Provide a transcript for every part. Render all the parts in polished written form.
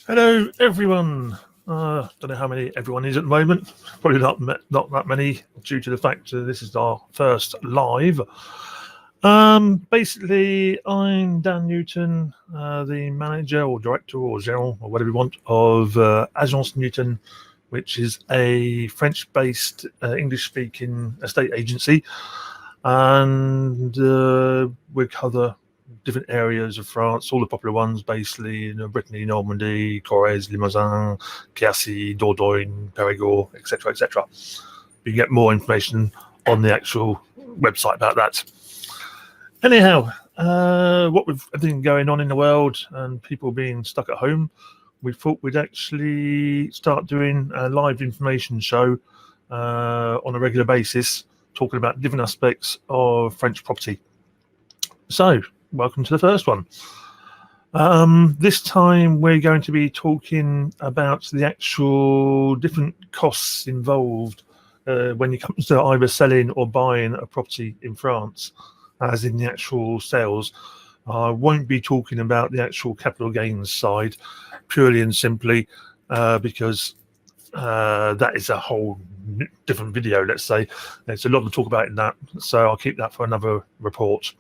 Hello, everyone. Don't know how many everyone is at the moment. Probably not that many, due to the fact that this is our first live. Basically, I'm Dan Newton, the manager or director or general or whatever you want of Agence Newton, which is a French-based English-speaking estate agency, and we cover different areas of France, all the popular ones, basically, Brittany, Normandy, Corrèze, Limousin, Quercy, Dordogne, Périgord, etc., etc. You get more information on the actual website about that. Anyhow, what with everything going on in the world and people being stuck at home, we thought we'd actually start doing a live information show on a regular basis, talking about different aspects of French property. So, welcome to the first one. This time we're going to be talking about the actual different costs involved when it comes to either selling or buying a property in France, as in the actual sales. I won't be talking about the actual capital gains side, purely and simply because that is a whole different video, let's say. There's a lot to talk about in that, so I'll keep that for another report.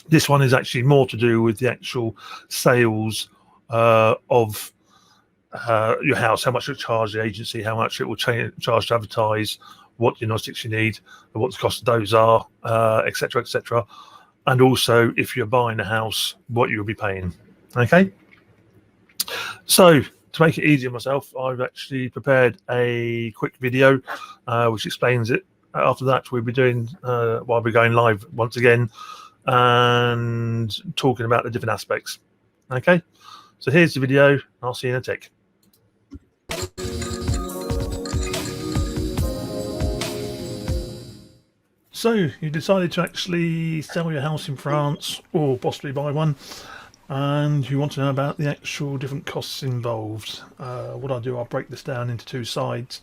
This one is actually more to do with the actual sales of your house, how much it will charge the agency, how much it will charge to advertise, what diagnostics you need, and what the cost of those are, etc., etc. And also, if you're buying a house, what you'll be paying. Okay. So, to make it easier myself, I've actually prepared a quick video which explains it. After that, we'll be doing, while we're going live once again, and talking about the different aspects. Okay, so here's the video. I'll see you in a tick. So you decided to actually sell your house in France or possibly buy one, and you want to know about the actual different costs involved. What I'll do, I'll break this down into two sides.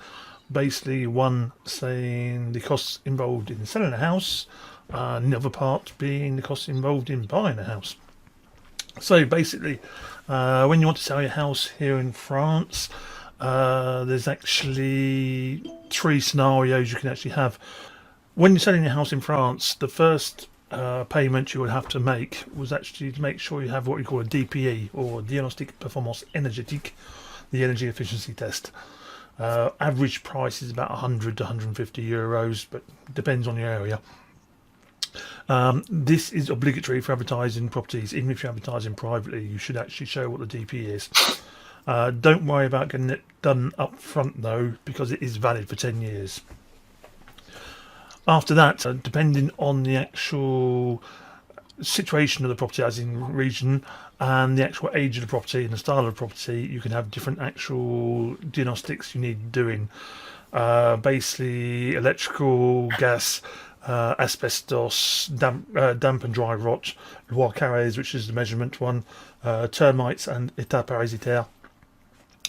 Basically, one saying the costs involved in selling a house, and the other part being the costs involved in buying a house. So basically, when you want to sell your house here in France, there's actually three scenarios you can actually have. When you're selling your house in France, the first payment you would have to make was actually to make sure you have what we call a DPE, or Diagnostic Performance Énergétique, the energy efficiency test. Average price is about 100 to 150 euros, but depends on your area. This is obligatory for advertising properties. Even if you're advertising privately, you should actually show what the DP is. Don't worry about getting it done up front though, because it is valid for 10 years. After that, depending on the actual situation of the property, as in region, and the actual age of the property and the style of the property, you can have different actual diagnostics you need doing. Basically, electrical, gas, asbestos, damp and dry rot, Loire Carrés, which is the measurement one, termites and état parasitaire,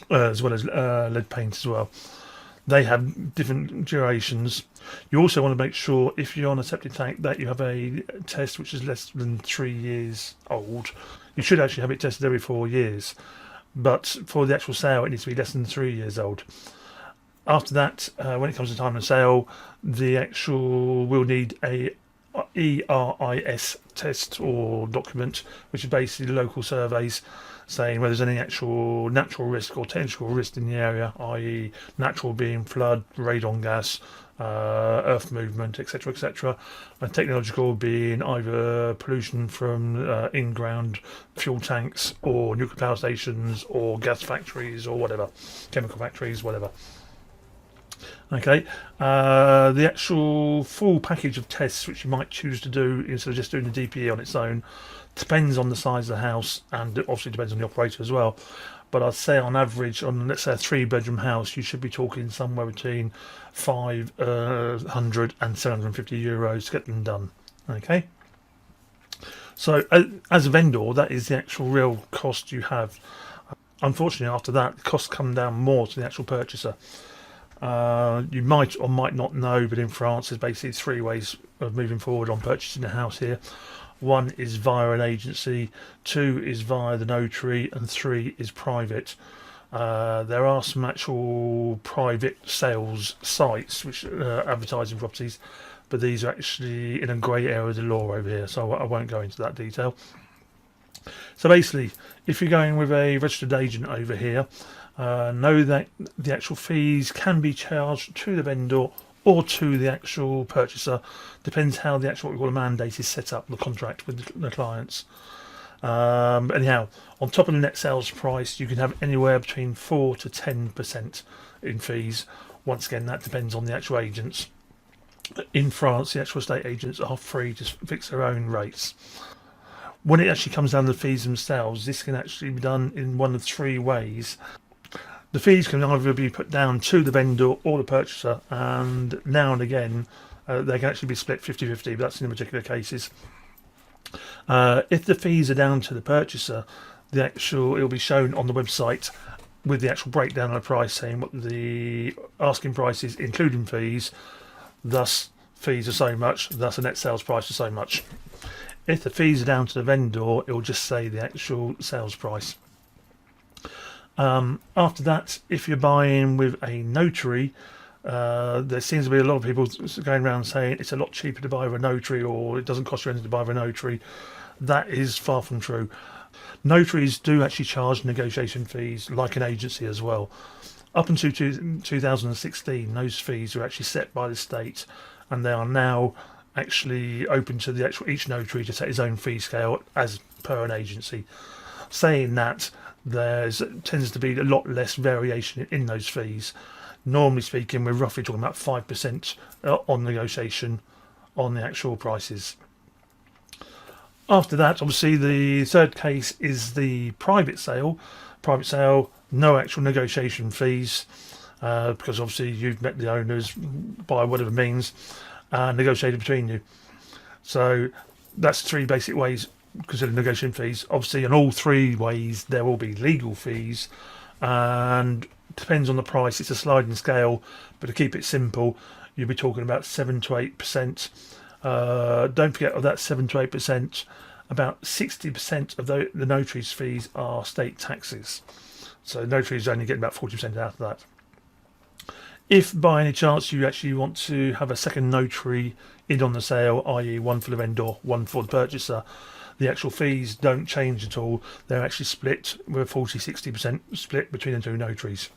as well as lead paint as well. They have different durations. You also want to make sure, if you're on a septic tank, that you have a test which is less than 3 years old. You should actually have it tested every 4 years, but for the actual sale, it needs to be less than 3 years old. After that, when it comes to time of sale, the actual will need a ERIS test or document, which is basically local surveys saying whether there's any actual natural risk or technical risk in the area, i.e. natural being flood, radon gas, earth movement, etc., etc., and technological being either pollution from in-ground fuel tanks or nuclear power stations or gas factories or whatever, chemical factories, whatever. Okay, the actual full package of tests which you might choose to do instead of just doing the DPE on its own depends on the size of the house, and it obviously depends on the operator as well. But I'd say on average, on let's say a 3-bedroom house, you should be talking somewhere between 500 and 750 euros to get them done. Okay, so as a vendor, that is the actual real cost you have. Unfortunately, after that, the costs come down more to the actual purchaser. You might or might not know, but in France there's basically 3 ways of moving forward on purchasing a house here. 1 is via an agency, 2 is via the notary, and 3 is private. There are some actual private sales sites which advertising properties, but these are actually in a grey area of the law over here, so I won't go into that detail. So basically, if you're going with a registered agent over here, know that the actual fees can be charged to the vendor or to the actual purchaser. Depends how the actual what we call a mandate is set up, the contract with the clients. Anyhow, on top of the net sales price, you can have anywhere between 4 to 10% in fees. Once again, that depends on the actual agents. In France, the actual estate agents are free to fix their own rates. When it actually comes down to the fees themselves, this can actually be done in one of 3 ways. The fees can either be put down to the vendor or the purchaser, and now and again they can actually be split 50-50, but that's in particular cases. If the fees are down to the purchaser, it'll be shown on the website with the actual breakdown of the price, saying what the asking price is including fees, thus fees are so much, thus a net sales price is so much. If the fees are down to the vendor, it will just say the actual sales price. After that, if you're buying with a notary, there seems to be a lot of people going around saying it's a lot cheaper to buy with a notary, or it doesn't cost you anything to buy with a notary. That is far from true. Notaries do actually charge negotiation fees like an agency as well. Up until 2016, those fees were actually set by the state, and they are now actually open to the actual each notary to set his own fee scale as per an agency. Saying that, there tends to be a lot less variation in those fees. Normally speaking, we're roughly talking about 5% on negotiation on the actual prices. After that, obviously, the third case is the private sale. Private sale, no actual negotiation fees, because obviously you've met the owners by whatever means, negotiated between you. So that's 3 basic ways considered negotiation fees. Obviously, in all 3 ways, there will be legal fees, and depends on the price. It's a sliding scale, but to keep it simple, you'll be talking about 7 to 8%. Don't forget, of that 7 to 8%, about 60% of the notary's fees are state taxes. So notaries only get about 40% out of that. If by any chance you actually want to have a second notary in on the sale, i.e. one for the vendor, one for the purchaser, the actual fees don't change at all. They're actually split with a 40-60% split between the 2 notaries.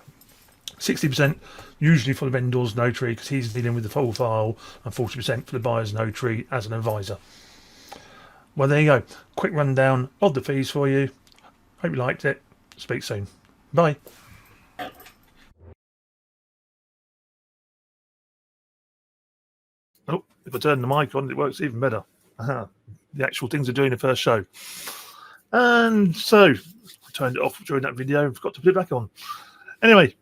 60% usually for the vendor's notary because he's dealing with the full file, and 40% for the buyer's notary as an advisor. Well, there you go. Quick rundown of the fees for you. Hope you liked it. Speak soon. Bye. Oh, if I turn the mic on, it works even better. The actual things are doing the first show. And so, I turned it off during that video and forgot to put it back on. Anyway,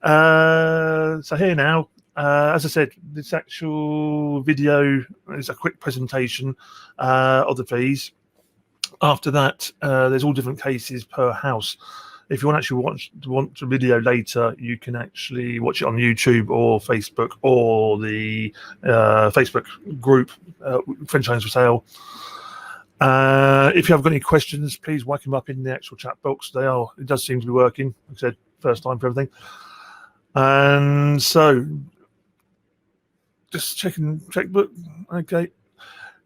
so here now, as I said, this actual video is a quick presentation of the fees. After that, there's all different cases per house. If you want the video later, you can actually watch it on YouTube or Facebook or the Facebook group, French Homes for Sale. If you have got any questions, please whack them up in the actual chat box. It does seem to be working. Like I said, first time for everything. And so, just checking checkbook. Okay,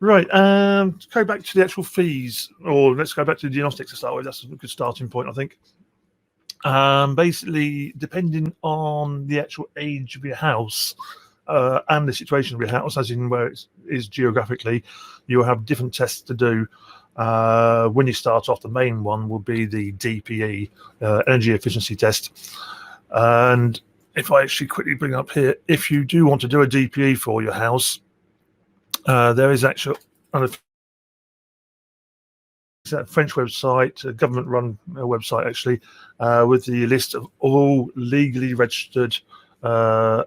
right. Go back to the actual fees, or let's go back to the diagnostics to start with. That's a good starting point, I think. Basically, depending on the actual age of your house and the situation of your house, as in where it is geographically, you will have different tests to do. When you start off, the main one will be the DPE, energy efficiency test. And if I actually quickly bring up here, if you do want to do a DPE for your house, there is actually a French website, a government-run website actually, with the list of all legally registered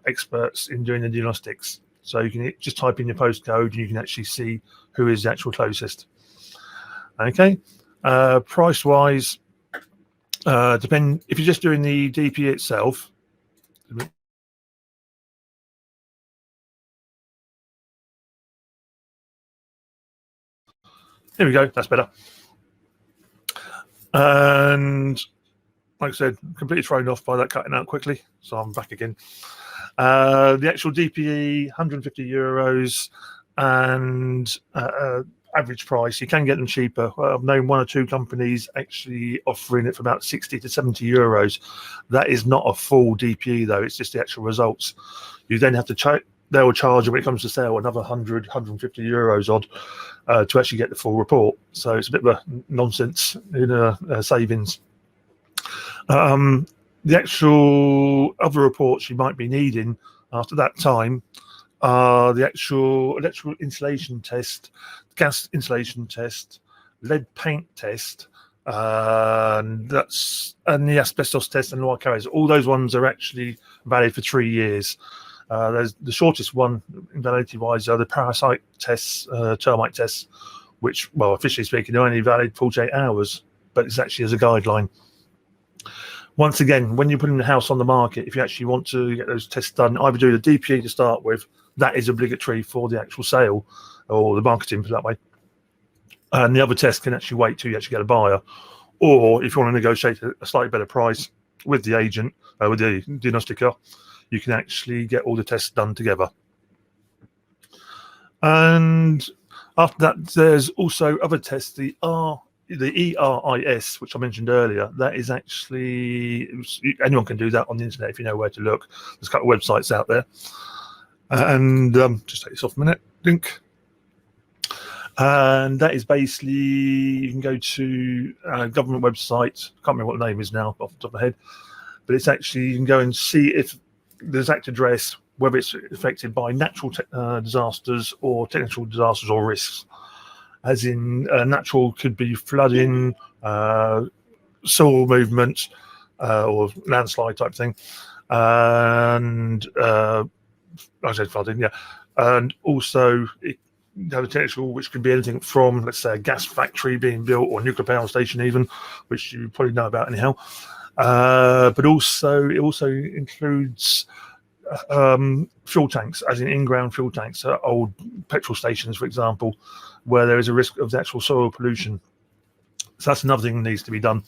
experts in doing the diagnostics. So you can just type in your postcode and you can actually see who is the actual closest. Okay, price-wise, depend if you're just doing the DPE itself. Here we go. That's better. And like I said, completely thrown off by that cutting out quickly. So I'm back again. The actual DPE, €150, and average price. You can get them cheaper. I've known one or two companies actually offering it for about 60 to 70 euros. That is not a full DPE though. It's just the actual results. You then have to check. They will charge you when it comes to sale another 100, 150 euros odd to actually get the full report. So it's a bit of a nonsense in savings. The actual other reports you might be needing after that time are the actual electrical insulation test, gas insulation test, lead paint test, and the asbestos test and Loire carriers. All those ones are actually valid for 3 years. There's the shortest one, invalidity-wise, are the parasite tests, termite tests, which, well, officially speaking, are only valid 48 hours, but it's actually as a guideline. Once again, when you're putting the house on the market, if you actually want to get those tests done, either do the DPE to start with, that is obligatory for the actual sale or the marketing, for that way. And the other test can actually wait till you actually get a buyer. Or if you want to negotiate a slightly better price with the agent, with the diagnostiker, you can actually get all the tests done together. And after that, there's also other tests, the ERIS, which I mentioned earlier. That is actually, anyone can do that on the internet if you know where to look. There's a couple of websites out there. And just take this off a minute, link. And that is basically, you can go to a government website. I can't remember what the name is now off the top of my head, but it's actually, you can go and see if the exact address, whether it's affected by natural disasters or technical disasters or risks. As in, natural could be flooding, soil movement, or landslide type thing, and like I said, flooding, yeah, and also it have a technical, which can be anything from, let's say, a gas factory being built or nuclear power station, even, which you probably know about anyhow. But also, it also includes fuel tanks, as in in-ground fuel tanks, old petrol stations, for example, where there is a risk of the actual soil pollution. So that's another thing that needs to be done.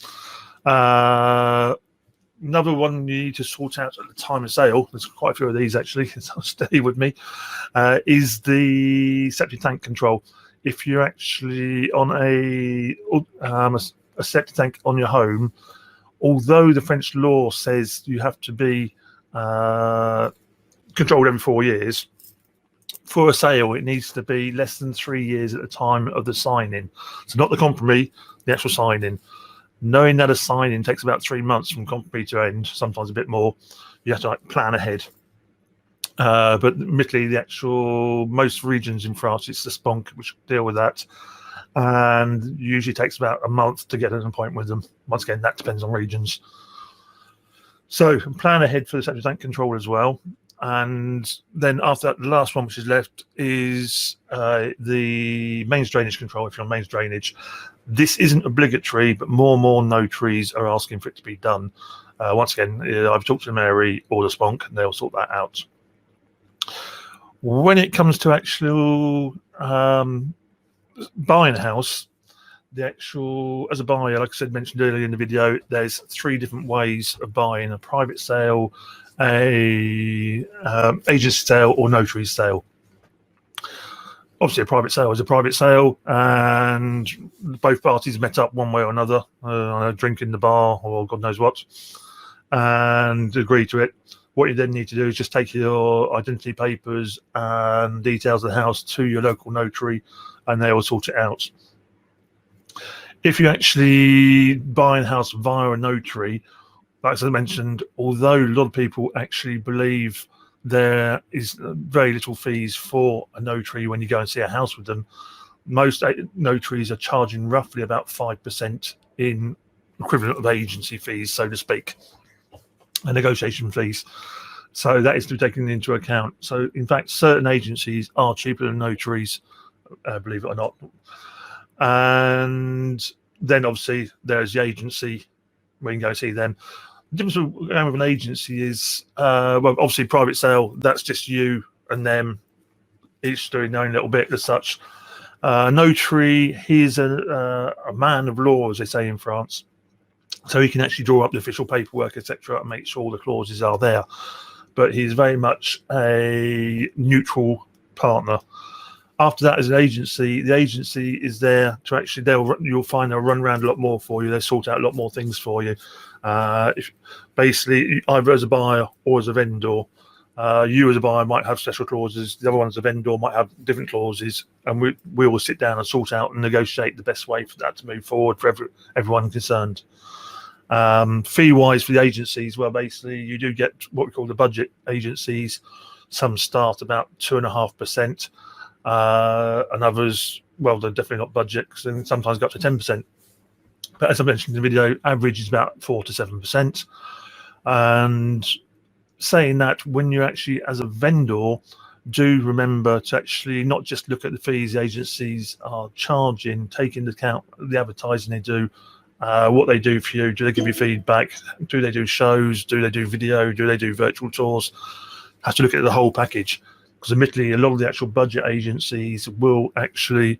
Another one you need to sort out at the time of sale, there's quite a few of these actually, so stay with me, is the septic tank control. If you're actually on a septic tank on your home, although the French law says you have to be controlled every 4 years, for a sale it needs to be less than 3 years at the time of the sign-in. So not the compromise, the actual sign-in. Knowing that a sign-in takes about 3 months from compromise to end, sometimes a bit more, you have to plan ahead. But admittedly, the actual most regions in France, it's the Sponk which deal with that, and usually takes about a month to get an appointment with them. Once again, that depends on regions. So plan ahead for the septic tank control as well. And then after that, the last one which is left is the mains drainage control. If you're on mains drainage, this isn't obligatory, but more and more notaries are asking for it to be done. Once again, I've talked to the Mary or the Sponk, and they'll sort that out. When it comes to actual buying a house, the actual, as a buyer, like I said, mentioned earlier in the video, there's 3 different ways of buying: a private sale, a agency sale, or notary sale. Obviously, a private sale is a private sale, and both parties met up one way or another, on a drink in the bar or God knows what, and agree to it. What you then need to do is just take your identity papers and details of the house to your local notary, and they will sort it out. If you actually buy a house via a notary, like as I mentioned, although a lot of people actually believe there is very little fees for a notary when you go and see a house with them, most notaries are charging roughly about 5% in equivalent of agency fees, so to speak, and negotiation fees. So that is to be taken into account. So in fact, certain agencies are cheaper than notaries, believe it or not. And then obviously there's the agency, we can go see them. The difference with going with an agency is, well, obviously private sale, that's just you and them, each doing their own little bit as such. Notary, he's a man of law, as they say in France. So he can actually draw up the official paperwork, etc., and make sure all the clauses are there. But he's very much a neutral partner. After that, as an agency, the agency is there to actually, you'll find they'll run around a lot more for you. They sort out a lot more things for you. Basically, either as a buyer or as a vendor, you as a buyer might have special clauses. The other one as a vendor might have different clauses, and we will sit down and sort out and negotiate the best way for that to move forward for everyone concerned. Fee-wise for the agencies, well, basically you do get what we call the budget agencies. Some start about 2.5%. And others, well, they're definitely not budget, because then sometimes go up to 10%. But as I mentioned in the video, average is about 4 to 7%. And saying that, when you actually, as a vendor, do remember to actually not just look at the fees the agencies are charging, take into account the advertising they do, what they do for you. Do they give you feedback? Do they do shows? Do they do video? Do they do virtual tours? Have to look at the whole package. Because admittedly, a lot of the actual budget agencies will actually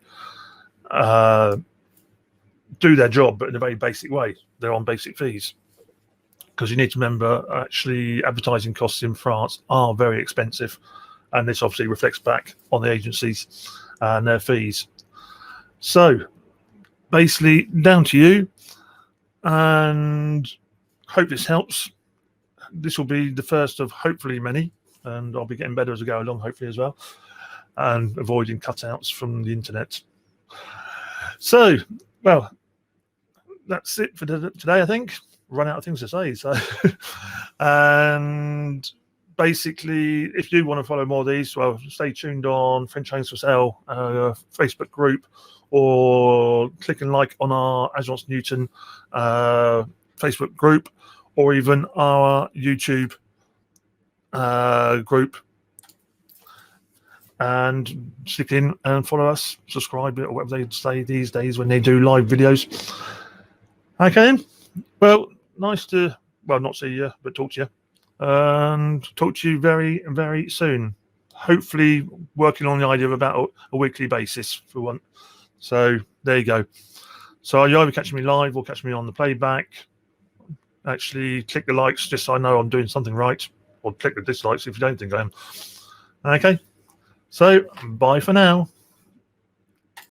do their job, but in a very basic way. They're on basic fees. Because you need to remember, actually, advertising costs in France are very expensive. And this obviously reflects back on the agencies and their fees. So, basically, down to you. And hope this helps. This will be the first of hopefully many. And I'll be getting better as I go along, hopefully, as well, and avoiding cutouts from the internet. So, well, that's it for today, I think. Run out of things to say. So, and basically, if you do want to follow more of these, well, stay tuned on French Homes for Sale Facebook group, or click and like on our Agence Newton Facebook group, or even our YouTube group, and stick in and follow us, subscribe, or whatever they say these days when they do live videos. Okay, well, nice to, well, not see you, but talk to you, and talk to you very, very soon. Hopefully working on the idea of about a weekly basis for one. So there you go. So you either catch me live or catch me on the playback. Actually click the likes just so I know I'm doing something right, or click the dislikes if you don't think I am. Okay, so bye for now.